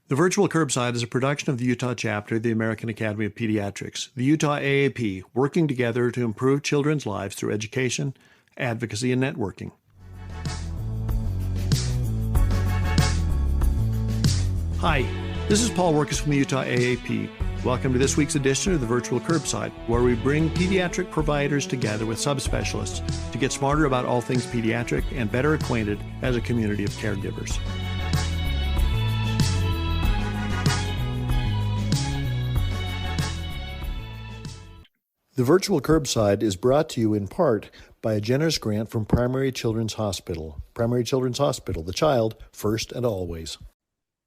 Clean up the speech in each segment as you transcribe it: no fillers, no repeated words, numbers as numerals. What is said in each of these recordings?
The Virtual Curbside is a production of the Utah chapter of the American Academy of Pediatrics, the Utah AAP, working together to improve children's lives through education, advocacy, and networking. Hi, this is Paul Wirkus from the Utah AAP. Welcome to this week's edition of the Virtual Curbside, where we bring pediatric providers together with subspecialists to get smarter about all things pediatric and better acquainted as a community of caregivers. The Virtual Curbside is brought to you in part by a generous grant from Primary Children's Hospital. Primary Children's Hospital, the child first and always.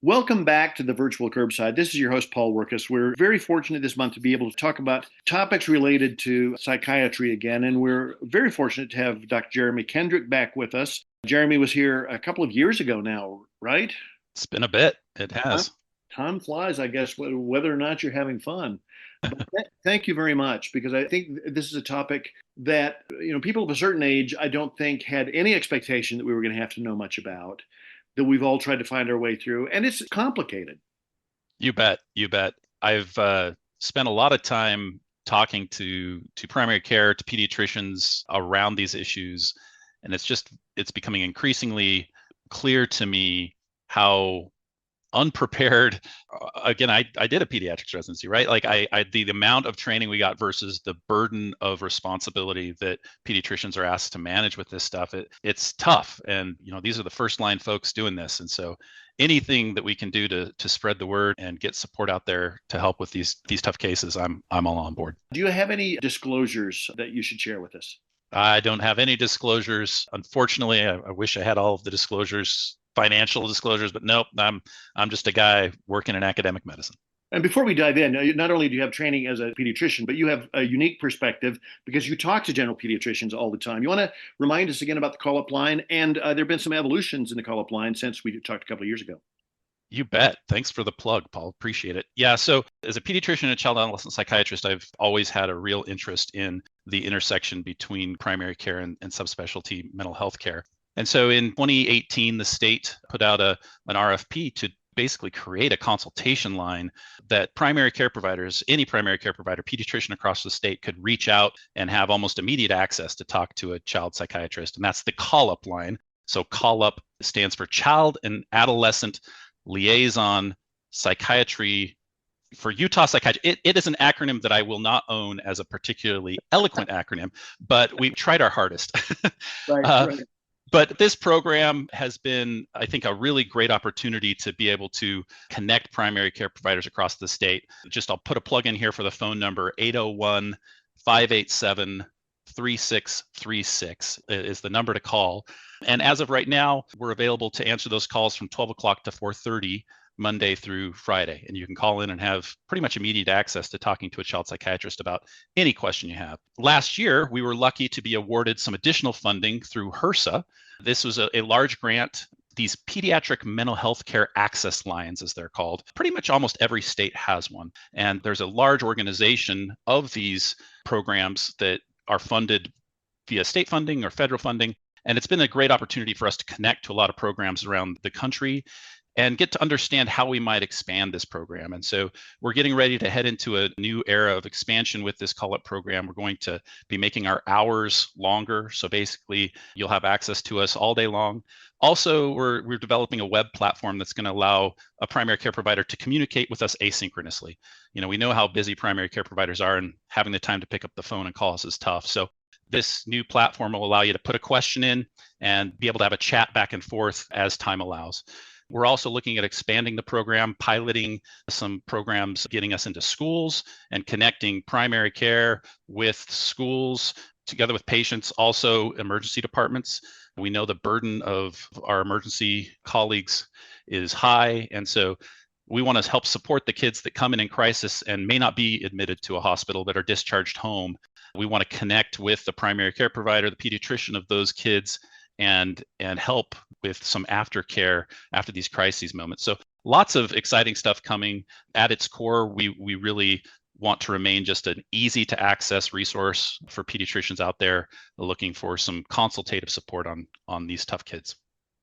Welcome back to the Virtual Curbside. This is your host, Paul Wirkus. We're very fortunate this month to be able to talk about topics related to psychiatry again, and we're very fortunate to have Dr. Jeremy Hendrick back with us. Jeremy was here a couple of years ago now, right? It's been a bit. It has. Time flies, I guess, whether or not you're having fun. Thank you very much, because I think this is a topic that, people of a certain age, I don't think had any expectation that we were going to have to know much about, that we've all tried to find our way through, and it's complicated. You bet. I've spent a lot of time talking to primary care, to pediatricians around these issues, and it's becoming increasingly clear to me how unprepared. Again, I did a pediatrics residency, right? Like the amount of training we got versus the burden of responsibility that pediatricians are asked to manage with this stuff. It's tough. And, these are the first line folks doing this. And so anything that we can do to spread the word and get support out there to help with these tough cases, I'm all on board. Do you have any disclosures that you should share with us? I don't have any disclosures. Unfortunately, I wish I had all of the disclosures, financial disclosures, but nope, I'm just a guy working in academic medicine. And before we dive in, not only do you have training as a pediatrician, but you have a unique perspective because you talk to general pediatricians all the time. You want to remind us again about the call-up line, and there have been some evolutions in the call-up line since we talked a couple of years ago. You bet. Thanks for the plug, Paul. Appreciate it. Yeah, so as a pediatrician and a child adolescent psychiatrist, I've always had a real interest in the intersection between primary care and subspecialty mental health care. And so in 2018, the state put out an RFP to basically create a consultation line that primary care providers, any primary care provider, pediatrician across the state could reach out and have almost immediate access to talk to a child psychiatrist. And that's the call-up line. So call-up stands for Child and Adolescent Liaison Psychiatry for Utah Psychiatry. It is an acronym that I will not own as a particularly eloquent acronym, but we tried our hardest. Right. But this program has been, I think, a really great opportunity to be able to connect primary care providers across the state. I'll put a plug in here for the phone number, 801-587-3636 is the number to call. And as of right now, we're available to answer those calls from 12 o'clock to 4:30, Monday through Friday. And you can call in and have pretty much immediate access to talking to a child psychiatrist about any question you have. Last year, we were lucky to be awarded some additional funding through HRSA. This was a large grant. These pediatric mental health care access lines, as they're called, pretty much almost every state has one. And there's a large organization of these programs that are funded via state funding or federal funding. And it's been a great opportunity for us to connect to a lot of programs around the country and get to understand how we might expand this program. And so we're getting ready to head into a new era of expansion with this call-up program. We're going to be making our hours longer. So basically, you'll have access to us all day long. Also, we're developing a web platform that's going to allow a primary care provider to communicate with us asynchronously. We know how busy primary care providers are, and having the time to pick up the phone and call us is tough. So this new platform will allow you to put a question in and be able to have a chat back and forth as time allows. We're also looking at expanding the program, piloting some programs, getting us into schools and connecting primary care with schools together with patients, also emergency departments. We know the burden of our emergency colleagues is high. And so we want to help support the kids that come in crisis and may not be admitted to a hospital that are discharged home. We want to connect with the primary care provider, the pediatrician of those kids, and help with some aftercare after these crises moments. So lots of exciting stuff coming. At its core, we really want to remain just an easy to access resource for pediatricians out there looking for some consultative support on these tough kids.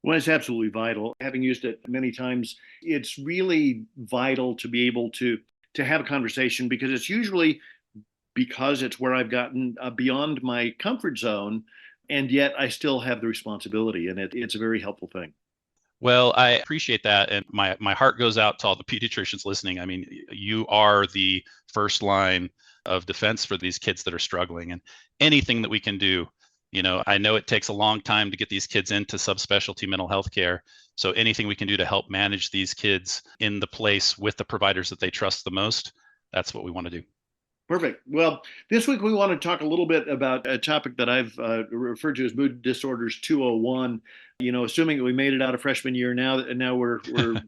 Well, it's absolutely vital. Having used it many times, it's really vital to be able to have a conversation, because it's usually because it's where I've gotten beyond my comfort zone, and yet I still have the responsibility, and it's a very helpful thing. Well, I appreciate that. And my heart goes out to all the pediatricians listening. I mean, you are the first line of defense for these kids that are struggling, and anything that we can do. I know it takes a long time to get these kids into subspecialty mental health care. So anything we can do to help manage these kids in the place with the providers that they trust the most, that's what we want to do. Perfect. Well, this week we want to talk a little bit about a topic that I've referred to as mood disorders 201. Assuming that we made it out of freshman year, now we're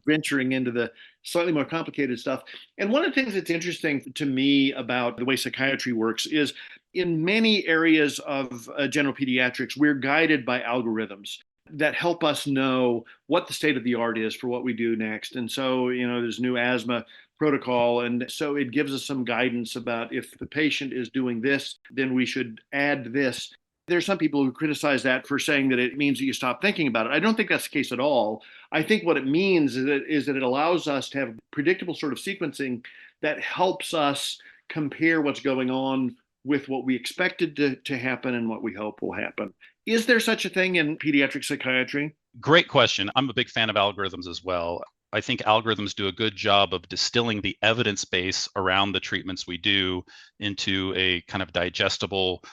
venturing into the slightly more complicated stuff. And one of the things that's interesting to me about the way psychiatry works is, in many areas of general pediatrics, we're guided by algorithms that help us know what the state of the art is for what we do next. And so, there's new asthma protocol. And so it gives us some guidance about, if the patient is doing this, then we should add this. There's some people who criticize that for saying that it means that you stop thinking about it. I don't think that's the case at all. I think what it means is that it allows us to have predictable sort of sequencing that helps us compare what's going on with what we expected to happen and what we hope will happen. Is there such a thing in pediatric psychiatry? Great question. I'm a big fan of algorithms as well. I think algorithms do a good job of distilling the evidence base around the treatments we do into a kind of digestible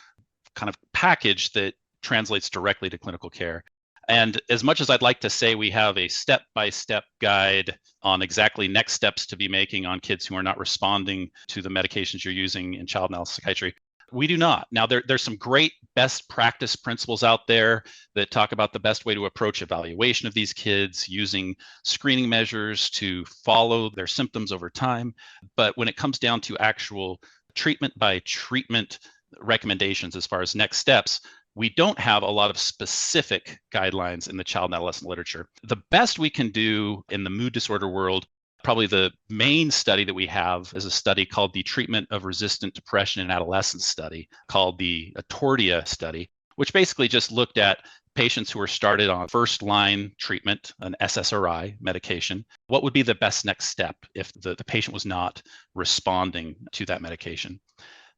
kind of package that translates directly to clinical care. And as much as I'd like to say we have a step-by-step guide on exactly next steps to be making on kids who are not responding to the medications you're using in child mental psychiatry, we do not. Now, there's some great best practice principles out there that talk about the best way to approach evaluation of these kids, using screening measures to follow their symptoms over time. But when it comes down to actual treatment by treatment recommendations as far as next steps, we don't have a lot of specific guidelines in the child and adolescent literature. The best we can do in the mood disorder world, probably the main study that we have, is a study called the Treatment of Resistant Depression in Adolescents study, called the Tortia study, which basically just looked at patients who were started on first line treatment, an SSRI medication. What would be the best next step if the patient was not responding to that medication?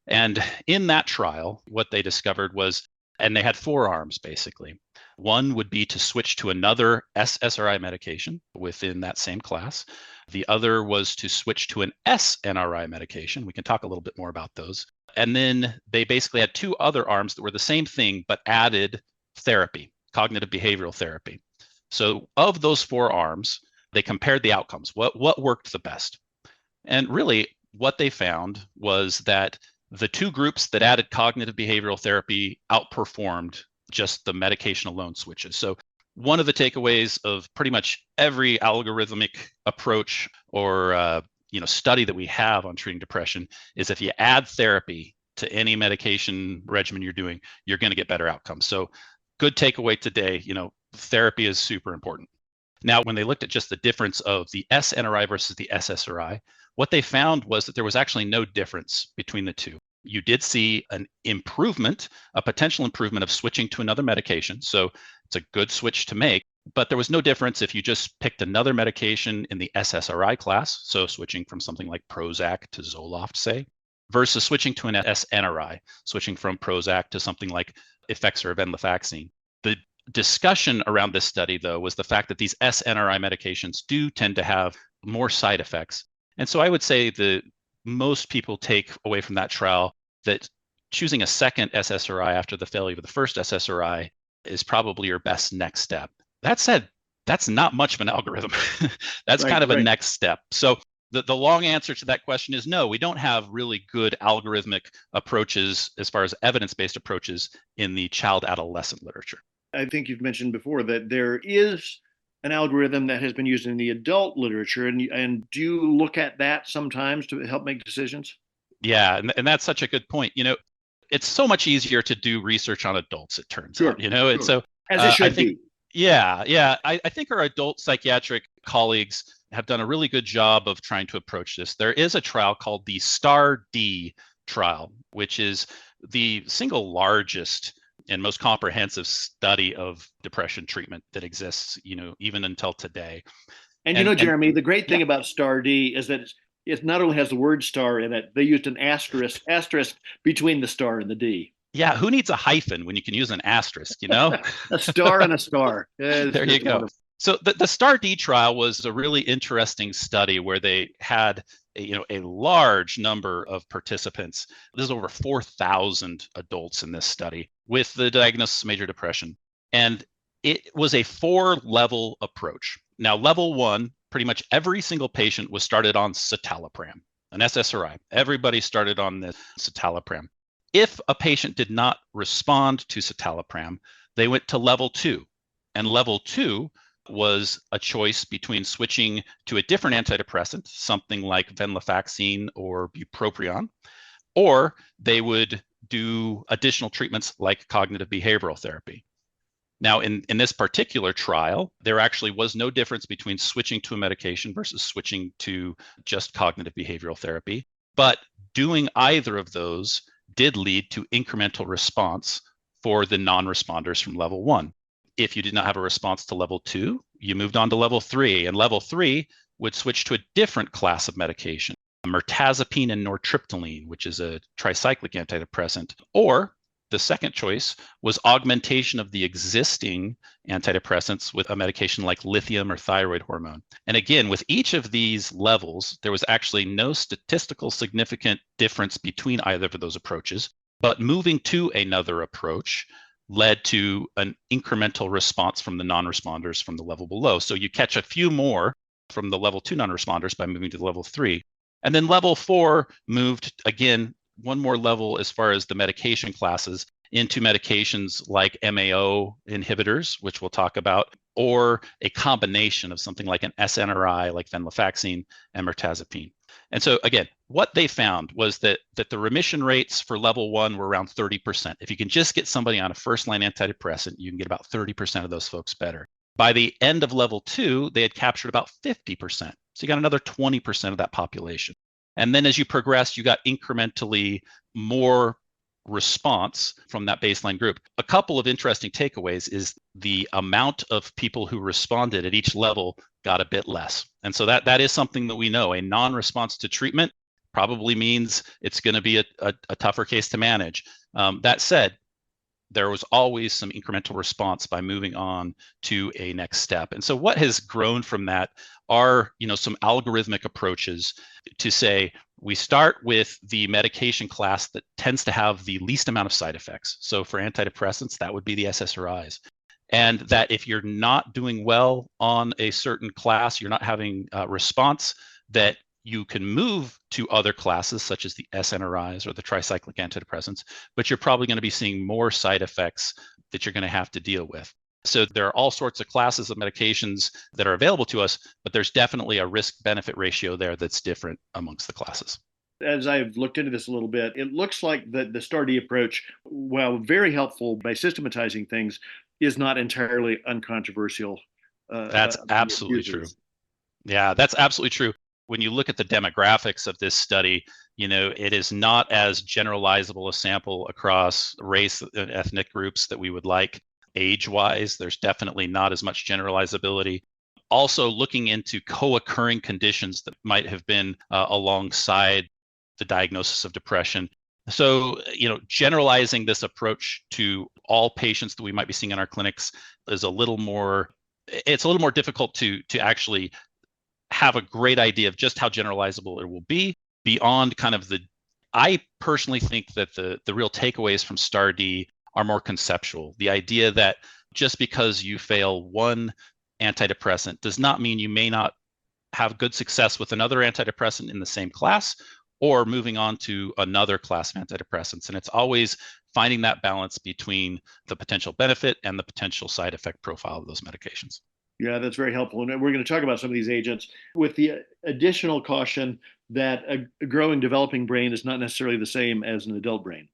And in that trial, what they discovered was, and they had 4 arms basically. One would be to switch to another SSRI medication within that same class. The other was to switch to an SNRI medication. We can talk a little bit more about those. And then they basically had 2 other arms that were the same thing, but added therapy, cognitive behavioral therapy. So of those 4 arms, they compared the outcomes. What worked the best? And really what they found was that the 2 groups that added cognitive behavioral therapy outperformed just the medication alone switches. So one of the takeaways of pretty much every algorithmic approach or study that we have on treating depression is, if you add therapy to any medication regimen you're doing, you're going to get better outcomes. So good takeaway today, therapy is super important. Now, when they looked at just the difference of the SNRI versus the SSRI, what they found was that there was actually no difference between the 2. You did see an improvement, a potential improvement of switching to another medication. So it's a good switch to make, but there was no difference if you just picked another medication in the SSRI class. So switching from something like Prozac to Zoloft, say, versus switching to an SNRI, switching from Prozac to something like Effexor or venlafaxine. The discussion around this study, though, was the fact that these SNRI medications do tend to have more side effects. And so I would say that most people take away from that trial that choosing a second SSRI after the failure of the first SSRI is probably your best next step. That said, that's not much of an algorithm. That's kind of a next step. So the long answer to that question is no, we don't have really good algorithmic approaches as far as evidence-based approaches in the child adolescent literature. I think you've mentioned before that there is an algorithm that has been used in the adult literature. And do you look at that sometimes to help make decisions? Yeah, and that's such a good point. It's so much easier to do research on adults, it turns out. And so as it should be. Yeah. I think our adult psychiatric colleagues have done a really good job of trying to approach this. There is a trial called the STAR-D trial, which is the single largest and most comprehensive study of depression treatment that exists, even until today. And Jeremy, the great thing about STAR-D is that it not only has the word star in it, they used an asterisk between the star and the D. Yeah, who needs a hyphen when you can use an asterisk, A star and a star. There you go. Wonderful. So the STAR-D trial was a really interesting study where they had a large number of participants. There's over 4,000 adults in this study with the diagnosis of major depression. And it was a 4-level approach. Now, level 1, pretty much every single patient was started on citalopram, an SSRI. Everybody started on the citalopram. If a patient did not respond to citalopram, they went to level 2. And level 2 was a choice between switching to a different antidepressant, something like venlafaxine or bupropion, or they would do additional treatments like cognitive behavioral therapy. Now, in this particular trial, there actually was no difference between switching to a medication versus switching to just cognitive behavioral therapy. But doing either of those did lead to incremental response for the non-responders from level 1. If you did not have a response to level 2, you moved on to level 3. And level 3 would switch to a different class of medication, mirtazapine and nortriptyline, which is a tricyclic antidepressant. Or the second choice was augmentation of the existing antidepressants with a medication like lithium or thyroid hormone. And again, with each of these levels, there was actually no statistical significant difference between either of those approaches. But moving to another approach led to an incremental response from the non-responders from the level below. So you catch a few more from the level 2 non-responders by moving to the level 3. And then level 4 moved, again, one more level as far as the medication classes into medications like MAO inhibitors, which we'll talk about, or a combination of something like an SNRI, like venlafaxine and mirtazapine. And so again, what they found was that the remission rates for level 1 were around 30%. If you can just get somebody on a first-line antidepressant, you can get about 30% of those folks better. By the end of level 2, they had captured about 50%. So you got another 20% of that population. And then as you progressed, you got incrementally more response from that baseline group. A couple of interesting takeaways is the amount of people who responded at each level got a bit less. And so that is something that we know. A non-response to treatment probably means it's going to be a tougher case to manage. That said, there was always some incremental response by moving on to a next step. And so what has grown from that are, some algorithmic approaches to say, we start with the medication class that tends to have the least amount of side effects. So for antidepressants, that would be the SSRIs. And that if you're not doing well on a certain class, you're not having a response, that you can move to other classes such as the SNRIs or the tricyclic antidepressants, but you're probably going to be seeing more side effects that you're going to have to deal with. So there are all sorts of classes of medications that are available to us, but there's definitely a risk-benefit ratio there that's different amongst the classes. As I've looked into this a little bit, it looks like the STAR-D approach, while very helpful by systematizing things, is not entirely uncontroversial. That's absolutely true. Yeah, that's absolutely true. When you look at the demographics of this study, it is not as generalizable a sample across race and ethnic groups that we would like. Age-wise, there's definitely not as much generalizability. Also, looking into co-occurring conditions that might have been alongside the diagnosis of depression. So, generalizing this approach to all patients that we might be seeing in our clinics is a little more difficult to actually have a great idea of just how generalizable it will be beyond kind of I personally think that the real takeaways from STAR-D are more conceptual. The idea that just because you fail one antidepressant does not mean you may not have good success with another antidepressant in the same class or moving on to another class of antidepressants. And it's always finding that balance between the potential benefit and the potential side effect profile of those medications. Yeah, that's very helpful. And we're going to talk about some of these agents with the additional caution that a growing, developing brain is not necessarily the same as an adult brain.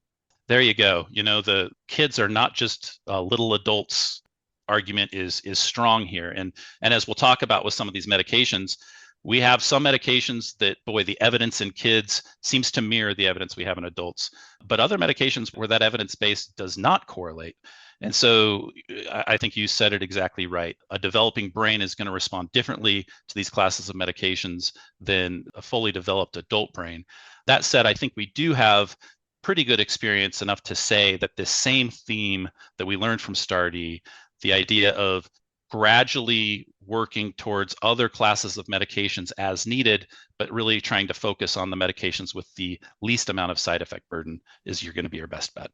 There you go. The kids are not just little adults. Argument is strong here. And as we'll talk about with some of these medications, We have some medications that, boy, the evidence in kids seems to mirror the evidence we have in adults, but other medications where that evidence base does not correlate. And so I think you said it exactly right. A developing brain is going to respond differently to these classes of medications than a fully developed adult brain. That said, I think we do have pretty good experience enough to say that this same theme that we learned from STAR-D, the idea of gradually working towards other classes of medications as needed, but really trying to focus on the medications with the least amount of side effect burden is you're going to be your best bet.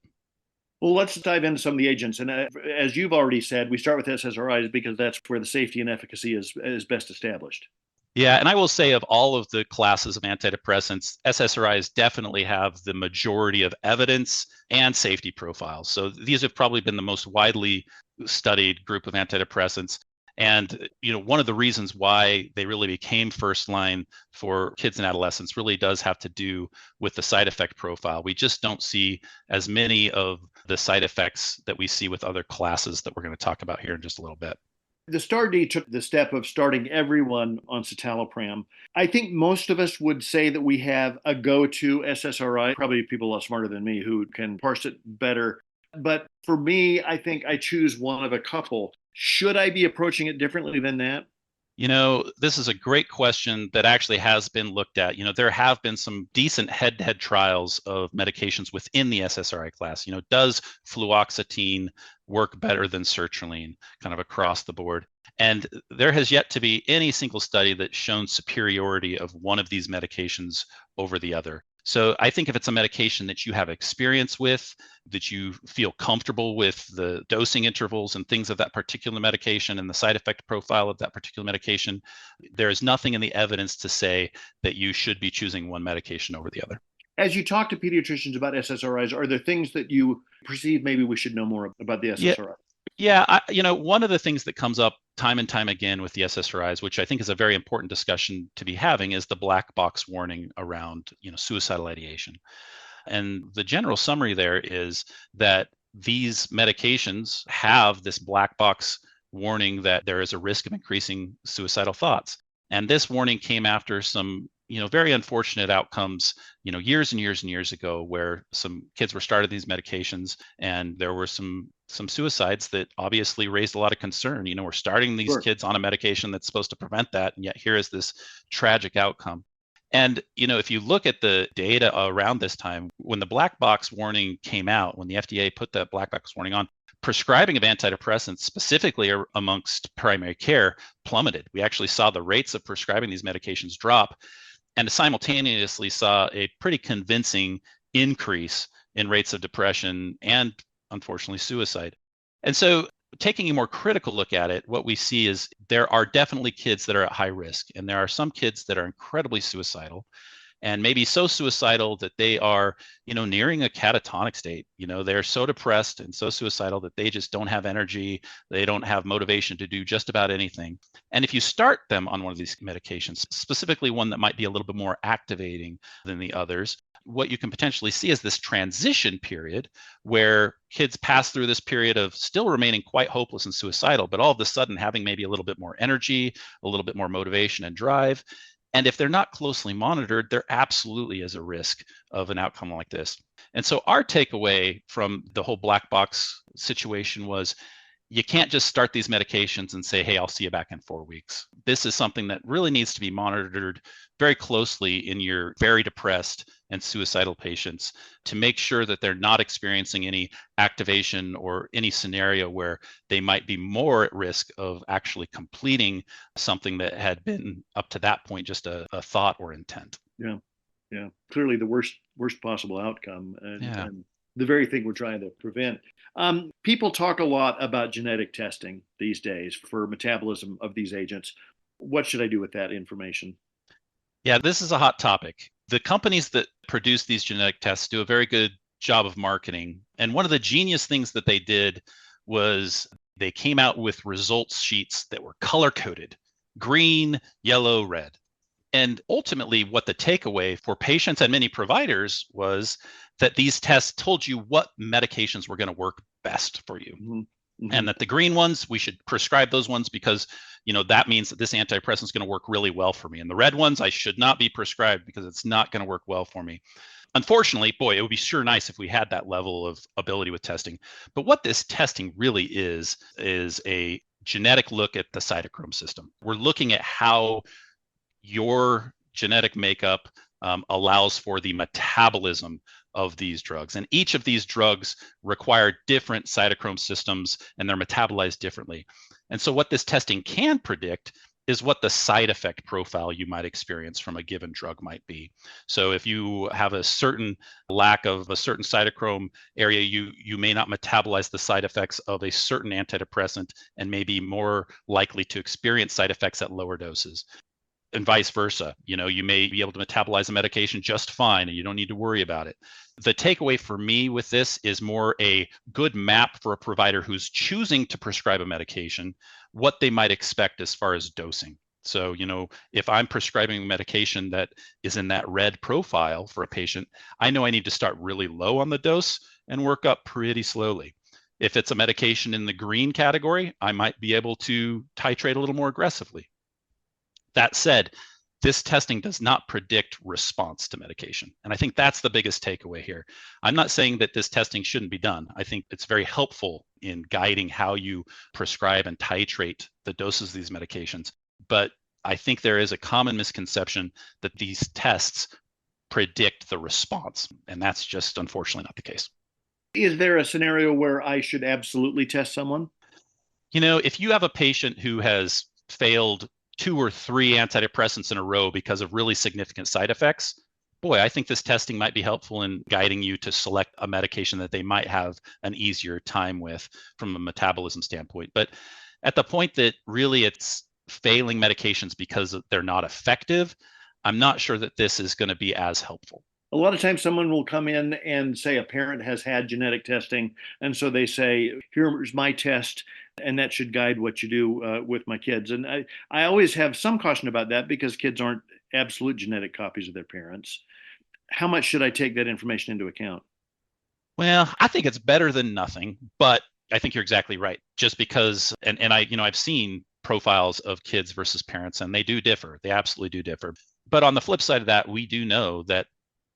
Well, let's dive into some of the agents. And as you've already said, we start with SSRIs because that's where the safety and efficacy is best established. Yeah, and I will say of all of the classes of antidepressants, SSRIs definitely have the majority of evidence and safety profiles. So these have probably been the most widely studied group of antidepressants. And one of the reasons why they really became first line for kids and adolescents really does have to do with the side effect profile. We just don't see as many of the side effects that we see with other classes that we're going to talk about here in just a little bit. The STAR-D took the step of starting everyone on citalopram. I think most of us would say that we have a go-to SSRI, probably people a lot smarter than me who can parse it better. But for me, I think I choose one of a couple. Should I be approaching it differently than that? This is a great question that actually has been looked at. There have been some decent head-to-head trials of medications within the SSRI class. Does fluoxetine work better than sertraline kind of across the board? And there has yet to be any single study that's shown superiority of one of these medications over the other. So I think if it's a medication that you have experience with, that you feel comfortable with the dosing intervals and things of that particular medication and the side effect profile of that particular medication, there is nothing in the evidence to say that you should be choosing one medication over the other. As you talk to pediatricians about SSRIs, are there things that you perceive maybe we should know more about the SSRI? Yeah, one of the things that comes up time and time again with the SSRIs, which I think is a very important discussion to be having, is the black box warning around, suicidal ideation. And the general summary there is that these medications have this black box warning that there is a risk of increasing suicidal thoughts. And this warning came after some very unfortunate outcomes, years and years and years ago, where some kids were started these medications and there were some suicides that obviously raised a lot of concern. We're starting these kids on a medication that's supposed to prevent that, and yet here is this tragic outcome. And, if you look at the data around this time, when the black box warning came out, when the FDA put that black box warning on, prescribing of antidepressants, specifically amongst primary care, plummeted. We actually saw the rates of prescribing these medications drop, and simultaneously saw a pretty convincing increase in rates of depression and, unfortunately, suicide. And so taking a more critical look at it, what we see is there are definitely kids that are at high risk, and there are some kids that are incredibly suicidal, and maybe so suicidal that they are, nearing a catatonic state. They're so depressed and so suicidal that they just don't have energy. They don't have motivation to do just about anything. And if you start them on one of these medications, specifically one that might be a little bit more activating than the others, what you can potentially see is this transition period where kids pass through this period of still remaining quite hopeless and suicidal, but all of a sudden having maybe a little bit more energy, a little bit more motivation and drive. And if they're not closely monitored, there absolutely is a risk of an outcome like this. And so our takeaway from the whole black box situation was, you can't just start these medications and say, hey, I'll see you back in 4 weeks. This is something that really needs to be monitored very closely in your very depressed and suicidal patients to make sure that they're not experiencing any activation or any scenario where they might be more at risk of actually completing something that had been up to that point just a thought or intent. Yeah. Clearly the worst possible outcome. And the very thing we're trying to prevent. People talk a lot about genetic testing these days for metabolism of these agents. What should I do with that information? Yeah, this is a hot topic. The companies that produce these genetic tests do a very good job of marketing. And one of the genius things that they did was they came out with results sheets that were color-coded, green, yellow, red. And ultimately, what the takeaway for patients and many providers was that these tests told you what medications were going to work best for you. Mm-hmm. and that the green ones, we should prescribe those ones because, that means that this antidepressant is going to work really well for me. And the red ones, I should not be prescribed because it's not going to work well for me. Unfortunately, boy, it would be sure nice if we had that level of ability with testing. But what this testing really is a genetic look at the cytochrome system. We're looking at how your genetic makeup allows for the metabolism of these drugs. And each of these drugs require different cytochrome systems, and they're metabolized differently. And so what this testing can predict is what the side effect profile you might experience from a given drug might be. So if you have a certain lack of a certain cytochrome area, you may not metabolize the side effects of a certain antidepressant and may be more likely to experience side effects at lower doses. And vice versa. You may be able to metabolize a medication just fine and you don't need to worry about it. The takeaway for me with this is more a good map for a provider who's choosing to prescribe a medication, what they might expect as far as dosing. So, if I'm prescribing medication that is in that red profile for a patient, I know I need to start really low on the dose and work up pretty slowly. If it's a medication in the green category, I might be able to titrate a little more aggressively. That said, this testing does not predict response to medication. And I think that's the biggest takeaway here. I'm not saying that this testing shouldn't be done. I think it's very helpful in guiding how you prescribe and titrate the doses of these medications. But I think there is a common misconception that these tests predict the response. And that's just unfortunately not the case. Is there a scenario where I should absolutely test someone? If you have a patient who has failed 2 or 3 antidepressants in a row because of really significant side effects, boy, I think this testing might be helpful in guiding you to select a medication that they might have an easier time with from a metabolism standpoint. But at the point that really it's failing medications because they're not effective, I'm not sure that this is going to be as helpful. A lot of times someone will come in and say a parent has had genetic testing. And so they say, here's my test, and that should guide what you do with my kids. And I always have some caution about that because kids aren't absolute genetic copies of their parents. How much should I take that information into account? Well, I think it's better than nothing, but I think you're exactly right. Just because, and I've seen profiles of kids versus parents, and they do differ. They absolutely do differ. But on the flip side of that, we do know that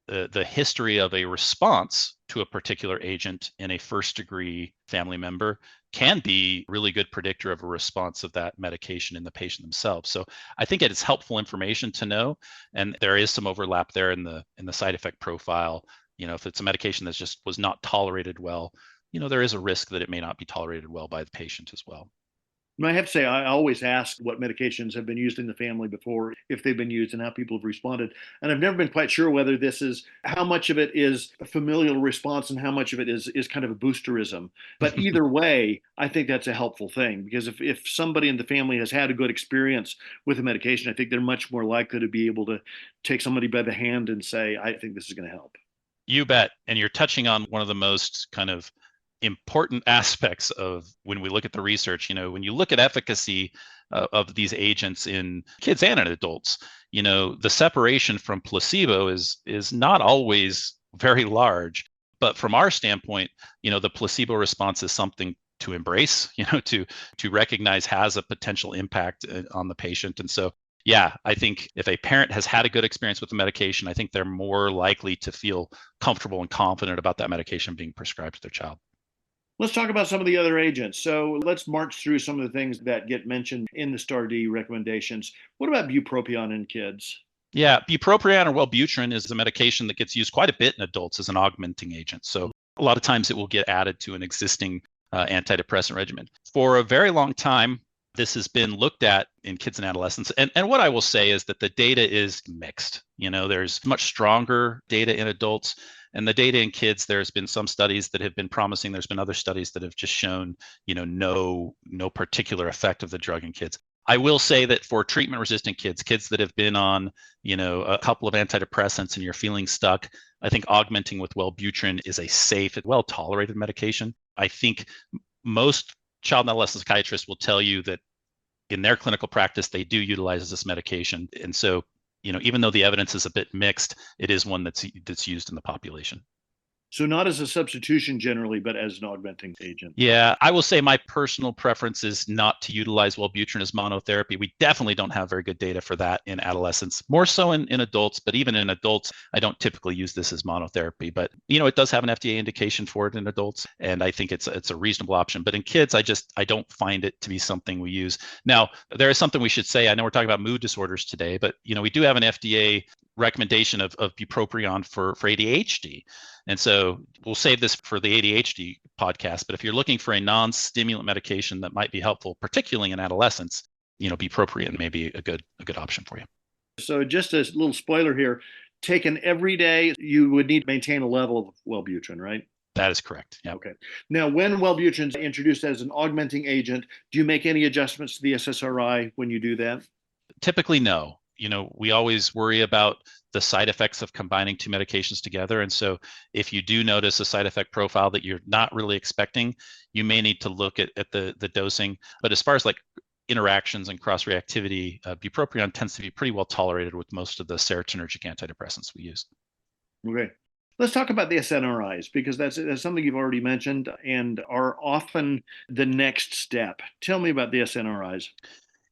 the history of a response to a particular agent in a first degree family member can be really good predictor of a response of that medication in the patient themselves. So I think it is helpful information to know, and there is some overlap there in the side effect profile. If it's a medication that just was not tolerated well, there is a risk that it may not be tolerated well by the patient as well. I have to say, I always ask what medications have been used in the family before, if they've been used, and how people have responded. And I've never been quite sure whether this is, how much of it is a familial response and how much of it is kind of a boosterism. But either way, I think that's a helpful thing, because if somebody in the family has had a good experience with a medication, I think they're much more likely to be able to take somebody by the hand and say, I think this is going to help. You bet. And you're touching on one of the most kind of important aspects of when we look at the research. When you look at efficacy of these agents in kids and in adults, the separation from placebo is not always very large. But from our standpoint, the placebo response is something to embrace, to recognize has a potential impact on the patient. And so, yeah, I think if a parent has had a good experience with the medication, I think they're more likely to feel comfortable and confident about that medication being prescribed to their child. Let's talk about some of the other agents. So let's march through some of the things that get mentioned in the STAR-D recommendations. What about bupropion in kids? Yeah, bupropion or Wellbutrin is a medication that gets used quite a bit in adults as an augmenting agent. So a lot of times it will get added to an existing antidepressant regimen. For a very long time, this has been looked at in kids and adolescents. And what I will say is that the data is mixed. There's much stronger data in adults. And the data in kids, there's been some studies that have been promising. There's been other studies that have just shown, no particular effect of the drug in kids. I will say that for treatment-resistant kids that have been on, a couple of antidepressants and you're feeling stuck, I think augmenting with Wellbutrin is a safe and well-tolerated medication. I think most child and adolescent psychiatrists will tell you that in their clinical practice, they do utilize this medication. And so, even though the evidence is a bit mixed, it is one that's used in the population. So not as a substitution generally, but as an augmenting agent. Yeah, I will say my personal preference is not to utilize Wellbutrin as monotherapy. We definitely don't have very good data for that in adolescents, more so in adults, but even in adults, I don't typically use this as monotherapy. But, it does have an FDA indication for it in adults, and I think it's a reasonable option. But in kids, I don't find it to be something we use. Now, there is something we should say. I know we're talking about mood disorders today, but, we do have an FDA recommendation of bupropion for ADHD. And so we'll save this for the ADHD podcast. But if you're looking for a non-stimulant medication that might be helpful, particularly in adolescents, bupropion may be a good option for you. So just a little spoiler here, taken every day, you would need to maintain a level of Wellbutrin, right? That is correct. Yeah. Okay. Now, when Wellbutrin is introduced as an augmenting agent, do you make any adjustments to the SSRI when you do that? Typically, no. We always worry about the side effects of combining two medications together. And so if you do notice a side effect profile that you're not really expecting, you may need to look at the dosing. But as far as like interactions and cross-reactivity, bupropion tends to be pretty well tolerated with most of the serotonergic antidepressants we use. Okay. Let's talk about the SNRIs, because that's something you've already mentioned and are often the next step. Tell me about the SNRIs.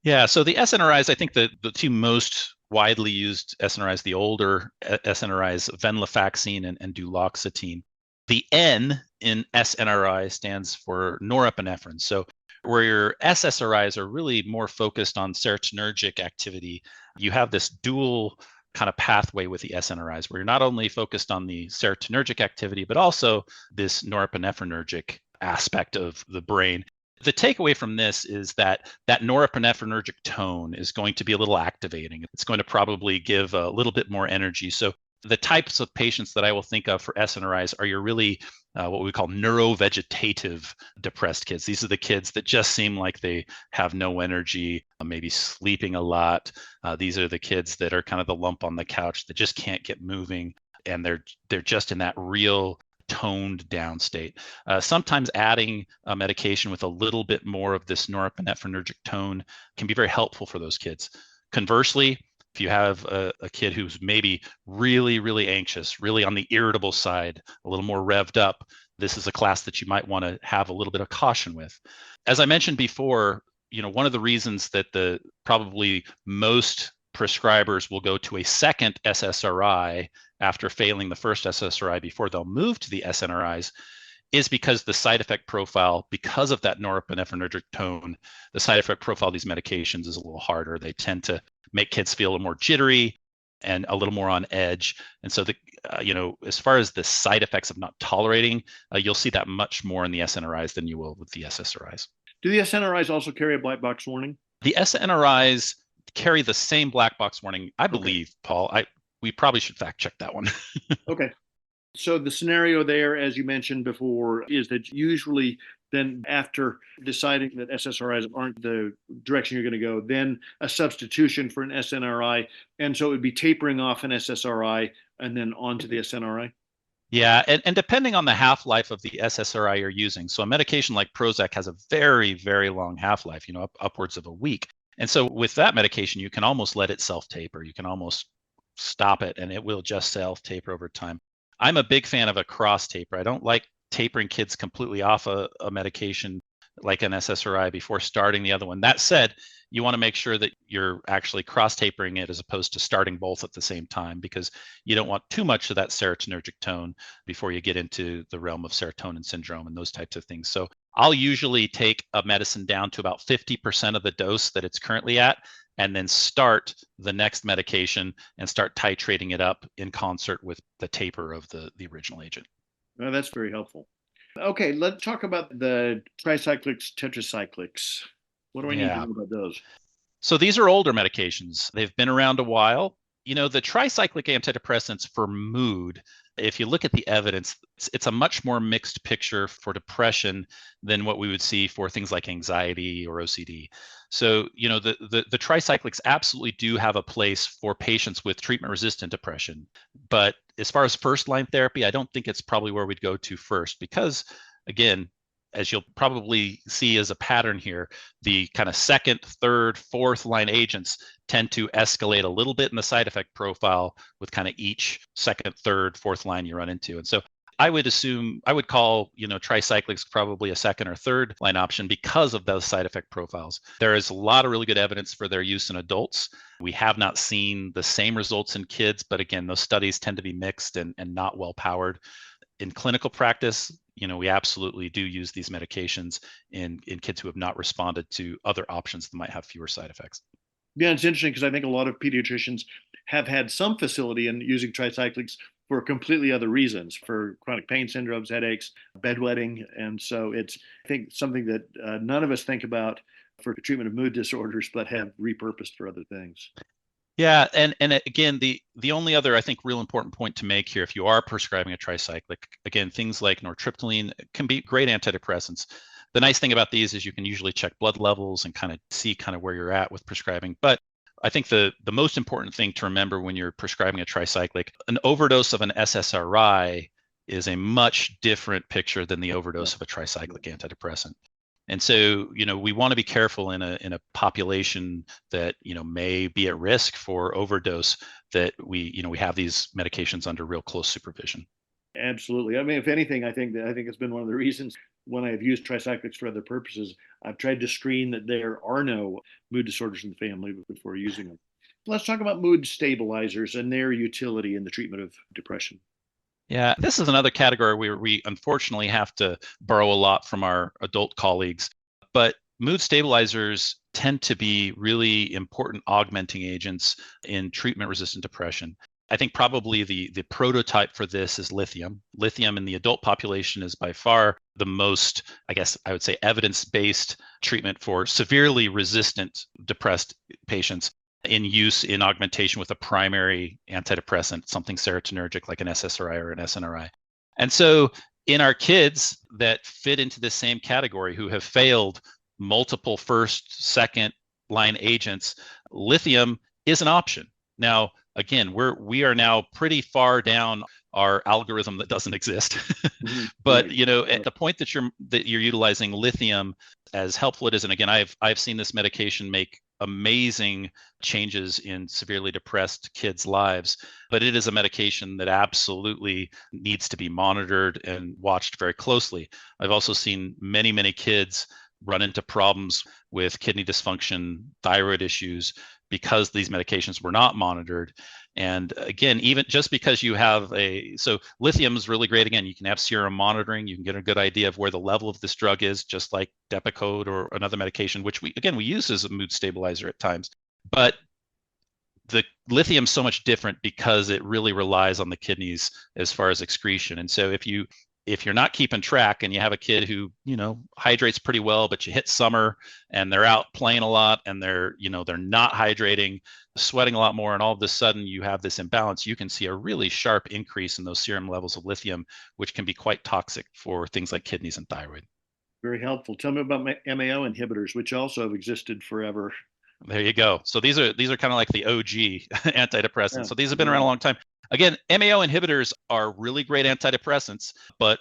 Yeah, so the SNRIs, I think the two most widely used SNRIs, the older SNRIs, venlafaxine and duloxetine. The N in SNRI stands for norepinephrine. So where your SSRIs are really more focused on serotonergic activity, you have this dual kind of pathway with the SNRIs, where you're not only focused on the serotonergic activity, but also this norepinephrinergic aspect of the brain. The takeaway from this is that norepinephrinergic tone is going to be a little activating. It's going to probably give a little bit more energy. So the types of patients that I will think of for SNRIs are your really what we call neurovegetative depressed kids. These are the kids that just seem like they have no energy, maybe sleeping a lot. These are the kids that are kind of the lump on the couch that just can't get moving, and they're just in that real toned down state. Sometimes adding a medication with a little bit more of this norepinephrinergic tone can be very helpful for those kids. Conversely, if you have a kid who's maybe really, really anxious, really on the irritable side, a little more revved up, this is a class that you might want to have a little bit of caution with. As I mentioned before, one of the reasons that the probably most prescribers will go to a second SSRI after failing the first SSRI before they'll move to the SNRIs is because the side effect profile, because of that norepinephrinergic tone, the side effect profile of these medications is a little harder. They tend to make kids feel a little more jittery and a little more on edge. And so as far as the side effects of not tolerating, you'll see that much more in the SNRIs than you will with the SSRIs. Do the SNRIs also carry a black box warning? The SNRIs carry the same black box warning, I believe, okay. Paul. We probably should fact check that one. Okay. So the scenario there, as you mentioned before, is that usually then after deciding that SSRIs aren't the direction you're going to go, then a substitution for an SNRI. And so it would be tapering off an SSRI and then onto the SNRI. Yeah, and depending on the half-life of the SSRI you're using. So a medication like Prozac has a very, very long half-life, upwards of a week. And so with that medication, you can almost let it self-taper. You can almost stop it and it will just self-taper over time. I'm a big fan of a cross taper. I don't like tapering kids completely off a medication like an SSRI before starting the other one. That said, you want to make sure that you're actually cross tapering it as opposed to starting both at the same time, because you don't want too much of that serotonergic tone before you get into the realm of serotonin syndrome and those types of things. So I'll usually take a medicine down to about 50% of the dose that it's currently at, and then start the next medication and start titrating it up in concert with the taper of the original agent. Oh, that's very helpful. Okay, let's talk about the tricyclics, tetracyclics. What do I need to know about those? So these are older medications. They've been around a while. The tricyclic antidepressants for mood, if you look at the evidence, it's a much more mixed picture for depression than what we would see for things like anxiety or OCD. So, the tricyclics absolutely do have a place for patients with treatment-resistant depression. But as far as first-line therapy, I don't think it's probably where we'd go to first because, again, as you'll probably see as a pattern here, the kind of second, third, fourth line agents tend to escalate a little bit in the side effect profile with kind of each second, third, fourth line you run into. And so I would call, tricyclics probably a second or third line option because of those side effect profiles. There is a lot of really good evidence for their use in adults. We have not seen the same results in kids, but again, those studies tend to be mixed and not well powered. In clinical practice, we absolutely do use these medications in kids who have not responded to other options that might have fewer side effects. Yeah, it's interesting because I think a lot of pediatricians have had some facility in using tricyclics for completely other reasons, for chronic pain syndromes, headaches, bedwetting. And so it's, I think, something that none of us think about for treatment of mood disorders, but have repurposed for other things. Yeah, and again, the only other, I think, real important point to make here, if you are prescribing a tricyclic, again, things like nortriptyline can be great antidepressants. The nice thing about these is you can usually check blood levels and kind of see kind of where you're at with prescribing. But I think the most important thing to remember when you're prescribing a tricyclic, an overdose of an SSRI is a much different picture than the overdose of a tricyclic antidepressant. And so, we want to be careful in a population that, may be at risk for overdose, that we have these medications under real close supervision. Absolutely. I mean, if anything, I think it's been one of the reasons when I've used tricyclics for other purposes, I've tried to screen that there are no mood disorders in the family before using them. Let's talk about mood stabilizers and their utility in the treatment of depression. Yeah, this is another category where we unfortunately have to borrow a lot from our adult colleagues, but mood stabilizers tend to be really important augmenting agents in treatment-resistant depression. I think probably the prototype for this is lithium. Lithium in the adult population is by far the most, I guess I would say, evidence-based treatment for severely resistant depressed patients in use in augmentation with a primary antidepressant, something serotonergic like an SSRI or an SNRI. And so in our kids that fit into this same category who have failed multiple first, second line agents, lithium is an option. Now, again, we are now pretty far down our algorithm that doesn't exist. But at the point that you're utilizing lithium, as helpful it is, and again, I've seen this medication make amazing changes in severely depressed kids' lives, but it is a medication that absolutely needs to be monitored and watched very closely. I've also seen many, many kids run into problems with kidney dysfunction, thyroid issues, because these medications were not monitored. And again, even just because you have so lithium is really great. Again, you can have serum monitoring. You can get a good idea of where the level of this drug is, just like Depakote or another medication, which we use as a mood stabilizer at times. But the lithium is so much different because it really relies on the kidneys as far as excretion. And so if you're not keeping track and you have a kid who, hydrates pretty well, but you hit summer and they're out playing a lot and they're not hydrating, sweating a lot more, and all of a sudden you have this imbalance, you can see a really sharp increase in those serum levels of lithium, which can be quite toxic for things like kidneys and thyroid. Very helpful. Tell me about MAO inhibitors, which also have existed forever. There you go. So these are kind of like the OG antidepressants. Yeah. So these have been around a long time. Again, MAO inhibitors are really great antidepressants, but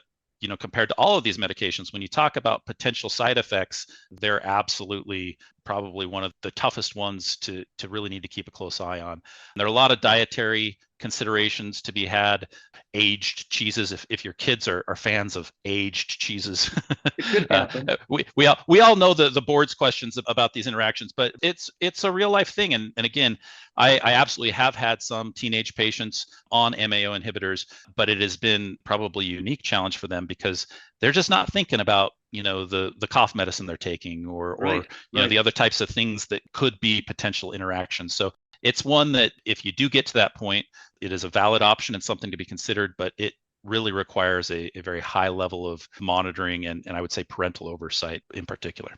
compared to all of these medications, when you talk about potential side effects, they're absolutely probably one of the toughest ones to really need to keep a close eye on. And there are a lot of dietary considerations to be had. Aged cheeses, if your kids are fans of aged cheeses, it could happen. We all know the board's questions about these interactions, but it's a real life thing. And again, I absolutely have had some teenage patients on MAO inhibitors, but it has been probably a unique challenge for them because they're just not thinking about the cough medicine they're taking or the other types of things that could be potential interactions. So it's one that if you do get to that point, it is a valid option and something to be considered, but it really requires a very high level of monitoring and I would say parental oversight in particular.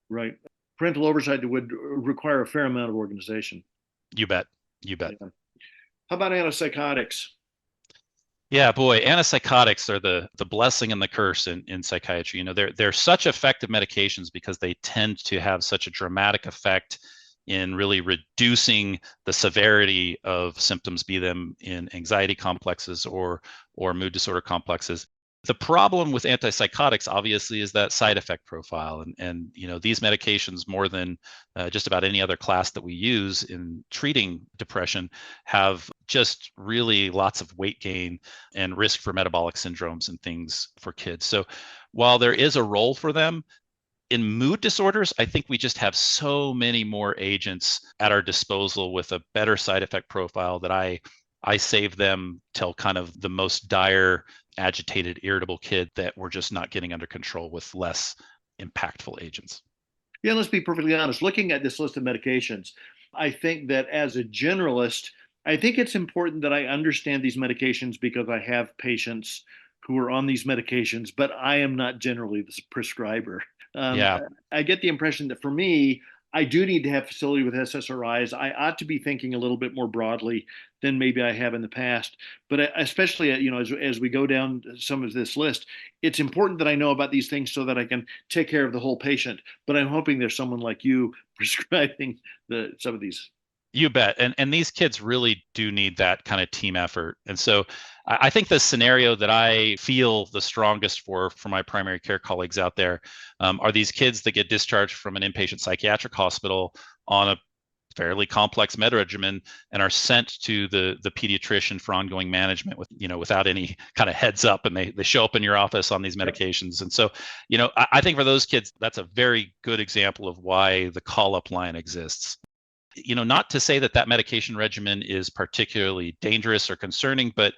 Right. Parental oversight would require a fair amount of organization. You bet. Yeah. How about antipsychotics? Yeah, boy, antipsychotics are the blessing and the curse in psychiatry. They're such effective medications because they tend to have such a dramatic effect in really reducing the severity of symptoms, be them in anxiety complexes or mood disorder complexes. The problem with antipsychotics, obviously, is that side effect profile. And these medications, more than just about any other class that we use in treating depression, have just really lots of weight gain and risk for metabolic syndromes and things for kids. So while there is a role for them, in mood disorders, I think we just have so many more agents at our disposal with a better side effect profile that I save them till kind of the most dire, agitated, irritable kid that we're just not getting under control with less impactful agents. Yeah, let's be perfectly honest. Looking at this list of medications, I think that as a generalist, I think it's important that I understand these medications because I have patients who are on these medications, but I am not generally the prescriber. I get the impression that for me, I do need to have facility with SSRIs. I ought to be thinking a little bit more broadly than maybe I have in the past. But especially, as we go down some of this list, it's important that I know about these things so that I can take care of the whole patient. But I'm hoping there's someone like you prescribing some of these. You bet. And these kids really do need that kind of team effort. And so I think the scenario that I feel the strongest for my primary care colleagues out there are these kids that get discharged from an inpatient psychiatric hospital on a fairly complex med regimen and are sent to the pediatrician for ongoing management without any kind of heads up, and they show up in your office on these medications. And so, I think for those kids, that's a very good example of why the call-up line exists. Not to say that medication regimen is particularly dangerous or concerning, but,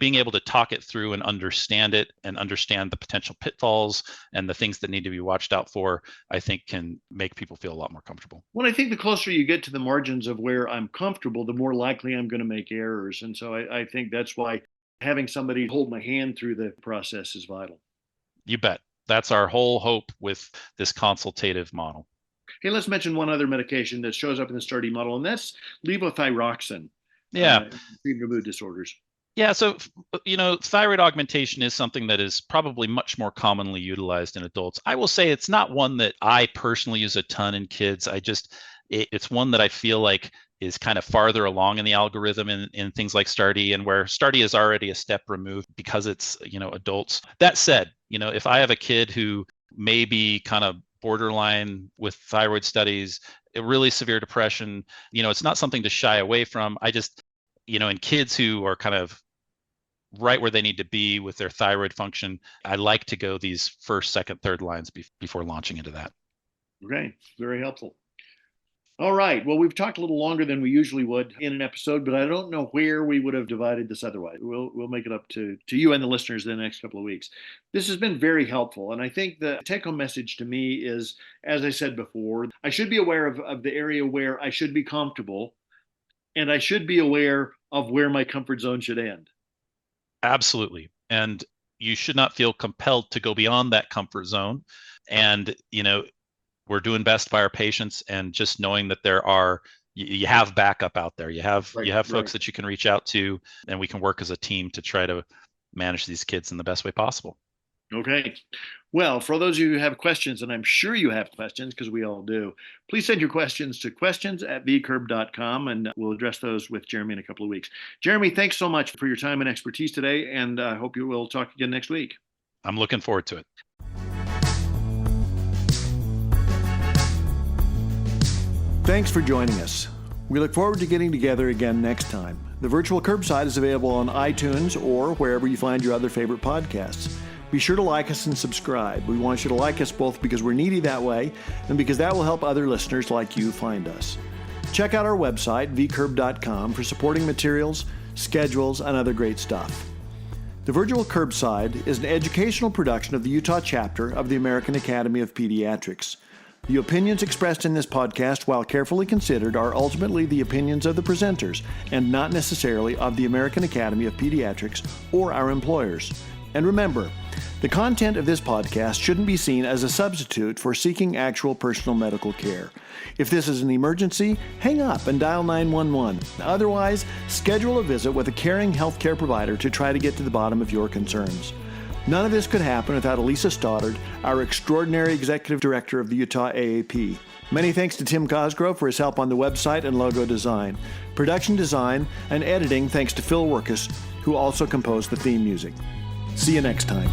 being able to talk it through and understand it and understand the potential pitfalls and the things that need to be watched out for, I think can make people feel a lot more comfortable. Well, I think the closer you get to the margins of where I'm comfortable, the more likely I'm going to make errors. And so I think that's why having somebody hold my hand through the process is vital. You bet. That's our whole hope with this consultative model. Hey, let's mention one other medication that shows up in the STAR*D model, and that's levothyroxine. Yeah. Treatment of mood disorders. Yeah. So, thyroid augmentation is something that is probably much more commonly utilized in adults. I will say it's not one that I personally use a ton in kids. It's one that I feel like is kind of farther along in the algorithm in things like STAR*D, and where STAR*D is already a step removed because it's, adults. That said, if I have a kid who may be kind of borderline with thyroid studies, really severe depression, it's not something to shy away from. I just, in kids who are kind of right where they need to be with their thyroid function, I like to go these first, second, third lines before launching into that. Okay, very helpful. All right. Well, we've talked a little longer than we usually would in an episode, but I don't know where we would have divided this otherwise. We'll make it up to you and the listeners in the next couple of weeks. This has been very helpful. And I think the take-home message to me is, as I said before, I should be aware of the area where I should be comfortable, and I should be aware of where my comfort zone should end. Absolutely. And you should not feel compelled to go beyond that comfort zone. And, we're doing best by our patients, and just knowing that you have backup out there. You have folks that you can reach out to, and we can work as a team to try to manage these kids in the best way possible. Okay. Well, for those of you who have questions, and I'm sure you have questions because we all do, please send your questions to questions@vcurb.com, and we'll address those with Jeremy in a couple of weeks. Jeremy, thanks so much for your time and expertise today, and I hope you will talk again next week. I'm looking forward to it. Thanks for joining us. We look forward to getting together again next time. The virtual curbside is available on iTunes or wherever you find your other favorite podcasts. Be sure to like us and subscribe. We want you to like us both because we're needy that way and because that will help other listeners like you find us. Check out our website, vcurb.com, for supporting materials, schedules, and other great stuff. The Virtual Curbside is an educational production of the Utah chapter of the American Academy of Pediatrics. The opinions expressed in this podcast, while carefully considered, are ultimately the opinions of the presenters and not necessarily of the American Academy of Pediatrics or our employers. And remember, the content of this podcast shouldn't be seen as a substitute for seeking actual personal medical care. If this is an emergency, hang up and dial 911. Otherwise, schedule a visit with a caring healthcare provider to try to get to the bottom of your concerns. None of this could happen without Elisa Stoddard, our extraordinary executive director of the Utah AAP. Many thanks to Tim Cosgrove for his help on the website and logo design. Production design and editing thanks to Paul Wirkus, who also composed the theme music. See you next time.